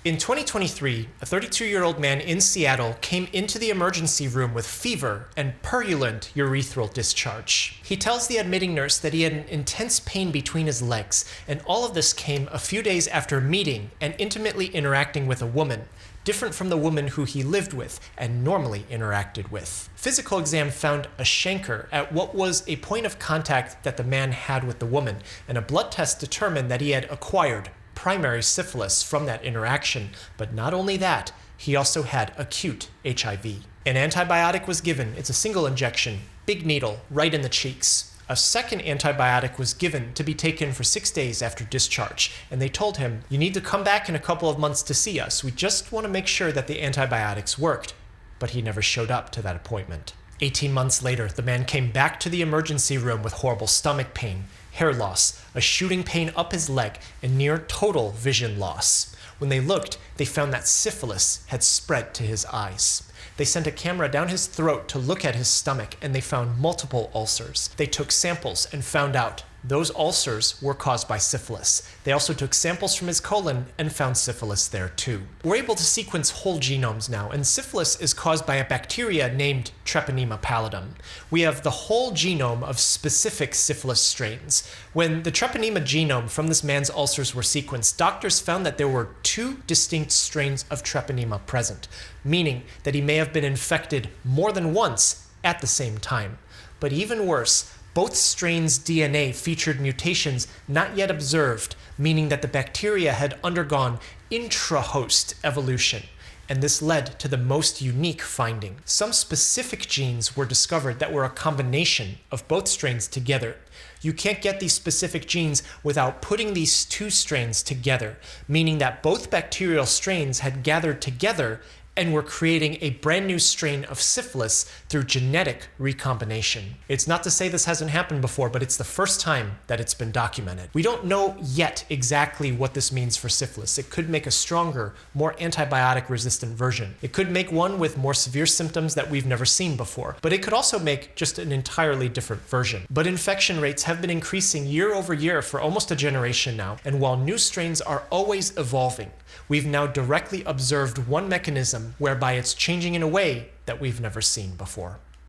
In 2023, a 32-year-old man in Seattle came into the emergency room with fever and purulent urethral discharge. He tells the admitting nurse that he had an intense pain between his legs, and all of this came a few days after meeting and intimately interacting with a woman, different from the woman who he lived with and normally interacted with. Physical exam found a chancre at what was a point of contact that the man had with the woman, and a blood test determined that he had acquired primary syphilis from that interaction. But not only that, he also had acute HIV. An antibiotic was given. It's a single injection, big needle, right in the cheeks. A second antibiotic was given to be taken for 6 days after discharge, and they told him, "You need to come back in a couple of months to see us. We just want to make sure that the antibiotics worked." But he never showed up to that appointment. 18 months later, the man came back to the emergency room with horrible stomach pain, hair loss, a shooting pain up his leg, and near total vision loss. When they looked, they found that syphilis had spread to his eyes. They sent a camera down his throat to look at his stomach, and they found multiple ulcers. They took samples and found out those ulcers were caused by syphilis. They also took samples from his colon and found syphilis there too. We're able to sequence whole genomes now, and syphilis is caused by a bacteria named Treponema pallidum. We have the whole genome of specific syphilis strains. When the Treponema genome from this man's ulcers were sequenced, doctors found that there were 2 distinct strains of Treponema present, meaning that he may have been infected more than once at the same time. But even worse, both strains' DNA featured mutations not yet observed, meaning that the bacteria had undergone intra-host evolution, and this led to the most unique finding. Some specific genes were discovered that were a combination of both strains together. You can't get these specific genes without putting these 2 strains together, meaning that both bacterial strains had gathered together and we're creating a brand new strain of syphilis through genetic recombination. It's not to say this hasn't happened before, but it's the first time that it's been documented. We don't know yet exactly what this means for syphilis. It could make a stronger, more antibiotic-resistant version. It could make one with more severe symptoms that we've never seen before, but it could also make just an entirely different version. But infection rates have been increasing year over year for almost a generation now, and while new strains are always evolving, we've now directly observed one mechanism whereby it's changing in a way that we've never seen before.